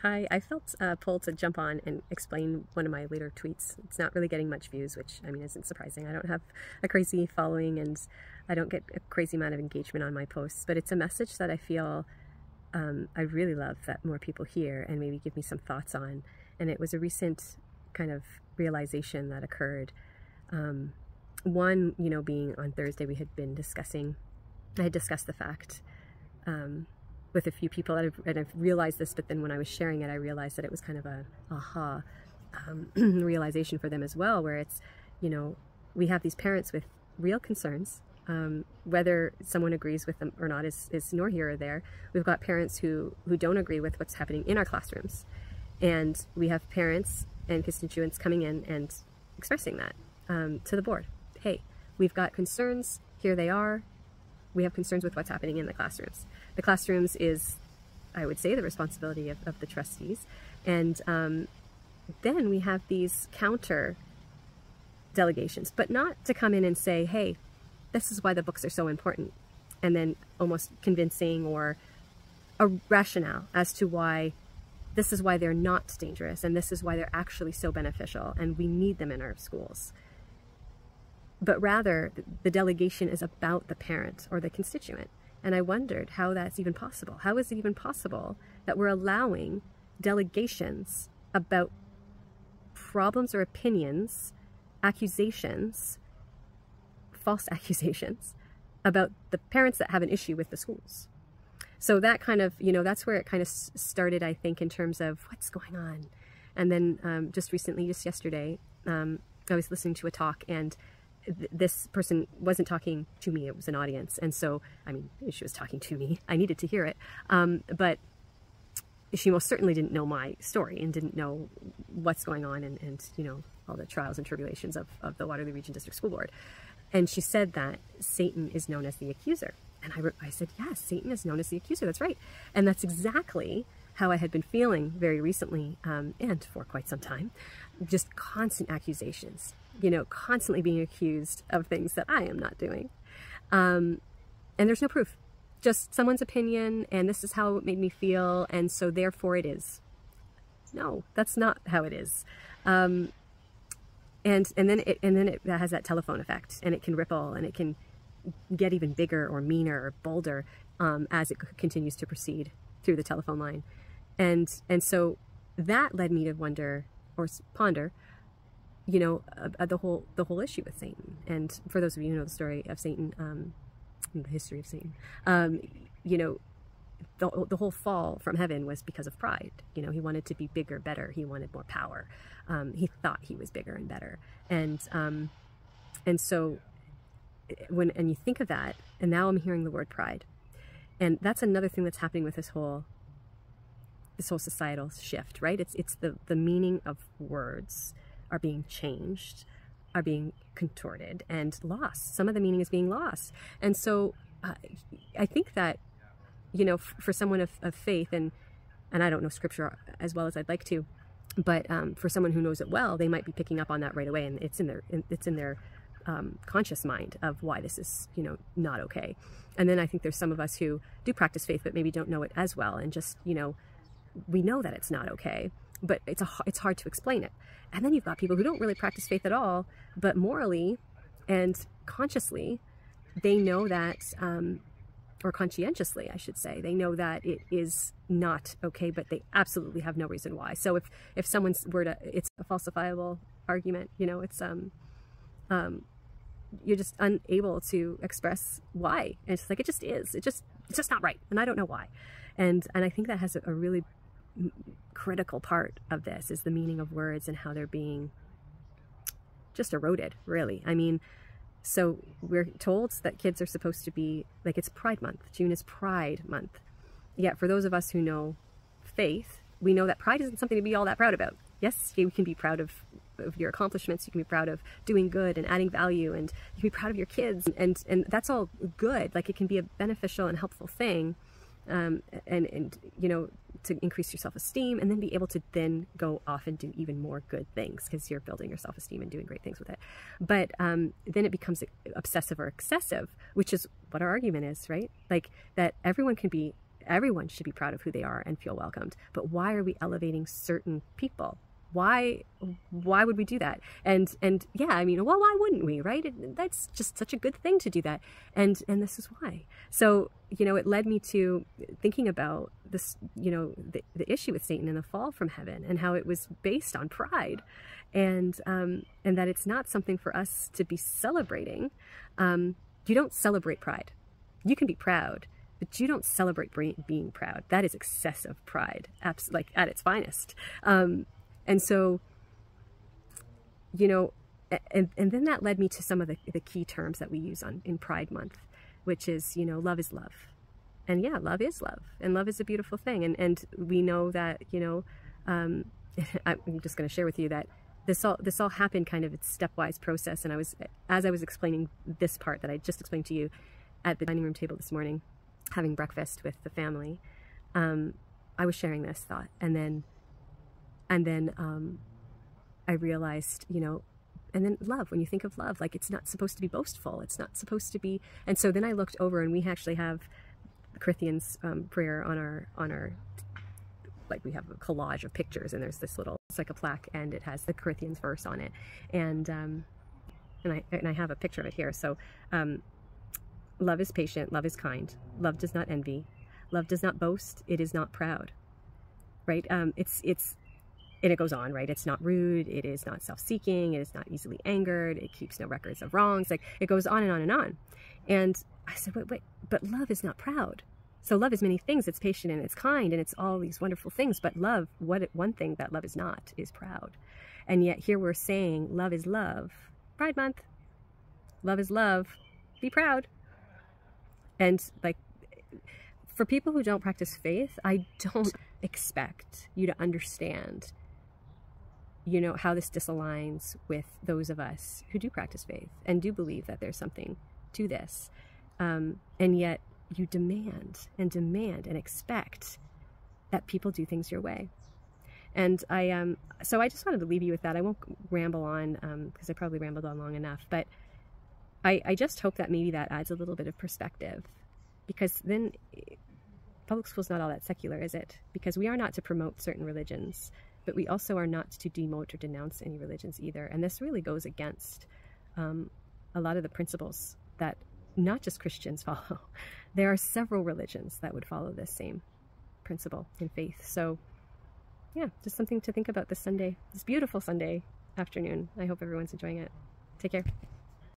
Hi, I felt pulled to jump on and explain one of my later tweets. It's not really getting much views, which I mean isn't surprising. I don't have a crazy following and I don't get a crazy amount of engagement on my posts, but it's a message that I feel I really love that more people hear and maybe give me some thoughts on. And it was a recent kind of realization that occurred. One, being on Thursday, I had discussed the fact with a few people, and I've realized this, but then when I was sharing it, I realized that it was kind of a aha realization for them as well, where it's, we have these parents with real concerns, whether someone agrees with them or not is nor here or there. We've got parents who don't agree with what's happening in our classrooms, and we have parents and constituents coming in and expressing that to the board. Hey, we've got concerns, here they are. We have concerns with what's happening in the classrooms. The classrooms is, I would say, the responsibility of the trustees. And then we have these counter delegations, but not to come in and say, hey, this is why the books are so important. And then almost convincing or a rationale as to why this is why they're not dangerous and this is why they're actually so beneficial and we need them in our schools. But rather, the delegation is about the parent or the constituent. And I wondered how that's even possible. How is it even possible that we're allowing delegations about problems or opinions, accusations, false accusations, about the parents that have an issue with the schools? So that kind of, that's where it kind of started, I think, in terms of what's going on. And then just yesterday, I was listening to a talk, and this person wasn't talking to me, it was an audience. And so, I mean, she was talking to me. I needed to hear it. But she most certainly didn't know my story and didn't know what's going on and all the trials and tribulations of the Waterloo Region District School Board. And she said that Satan is known as the accuser. And I said, yes, Satan is known as the accuser. That's right. And that's exactly how I had been feeling very recently and for quite some time. Just constant accusations. Constantly being accused of things that I am not doing. And there's no proof, just someone's opinion, and this is how it made me feel, and so therefore it is. No, that's not how it is. And then it has that telephone effect, and it can ripple, and it can get even bigger or meaner or bolder as it continues to proceed through the telephone line. And so that led me to wonder or ponder the whole issue with Satan. And for those of you who know the story of Satan, the history of Satan, the whole fall from heaven was because of pride. He wanted to be bigger, better. He wanted more power. He thought he was bigger and better. And so when you think of that, and now I'm hearing the word pride, and that's another thing that's happening with this whole societal shift, right? It's the meaning of words are being changed, are being contorted and lost. Some of the meaning is being lost. And so I think that, for someone of faith, and I don't know scripture as well as I'd like to, but for someone who knows it well, they might be picking up on that right away, and it's in their conscious mind of why this is, not okay. And then I think there's some of us who do practice faith, but maybe don't know it as well, and just, we know that it's not okay, but it's hard to explain it. And then you've got people who don't really practice faith at all, but morally and consciously, they know that, or conscientiously, I should say, they know that it is not okay, but they absolutely have no reason why. So if someone's it's a falsifiable argument, it's, you're just unable to express why. And it's like, it just is. It's just not right. And I don't know why. And I think that has a really critical part of this is the meaning of words and how they're being just eroded, really. I mean, so we're told that kids are supposed to be, like, it's Pride Month. June is Pride Month. Yet for those of us who know faith, we know that pride isn't something to be all that proud about. Yes, you can be proud of your accomplishments, you can be proud of doing good and adding value, and you can be proud of your kids, and that's all good. Like, it can be a beneficial and helpful thing, and to increase your self-esteem, and then be able to then go off and do even more good things because you're building your self-esteem and doing great things with it. But then it becomes obsessive or excessive, which is what our argument is, right? Like, that everyone can be everyone should be proud of who they are and feel welcomed. But why are we elevating certain people? Why would we do that? And yeah, I mean, well, why wouldn't we, right? That's just such a good thing to do that. And this is why. So, you know, it led me to thinking about this, you know, the issue with Satan and the fall from heaven, and how it was based on pride, and that it's not something for us to be celebrating. You don't celebrate pride. You can be proud, but you don't celebrate being proud. That is excessive pride, like at its finest. And so, you know, and then that led me to some of the key terms that we use in Pride Month, which is, you know, love is love. And yeah, love is love. And love is a beautiful thing. And we know that, you know, I'm just going to share with you that this all happened kind of a stepwise process. And as I was explaining this part that I just explained to you at the dining room table this morning, having breakfast with the family, I was sharing this thought. And then I realized, you know, and then love, when you think of love, like, it's not supposed to be boastful. It's not supposed to be. And so then I looked over, and we actually have the Corinthians prayer on our, like, we have a collage of pictures, and there's this little, it's like a plaque, and it has the Corinthians verse on it. And I have a picture of it here. So, love is patient, love is kind, love does not envy, love does not boast, it is not proud, right? And it goes on, right? It's not rude, it is not self-seeking, it is not easily angered, it keeps no records of wrongs. Like, it goes on and on and on. And I said, wait, but love is not proud. So love is many things. It's patient and it's kind and it's all these wonderful things. But love, one thing that love is not, is proud. And yet here we're saying love is love. Pride Month. Love is love. Be proud. And, like, for people who don't practice faith, I don't expect you to understand, you know, how this disaligns with those of us who do practice faith and do believe that there's something to this. And yet you demand and expect that people do things your way. And so I just wanted to leave you with that. I won't ramble on, because I probably rambled on long enough, but I just hope that maybe that adds a little bit of perspective, because then public school's not all that secular, is it? Because we are not to promote certain religions, but we also are not to demote or denounce any religions either. And this really goes against a lot of the principles that not just Christians follow. There are several religions that would follow this same principle in faith. So yeah, just something to think about this Sunday, this beautiful Sunday afternoon. I hope everyone's enjoying it. Take care.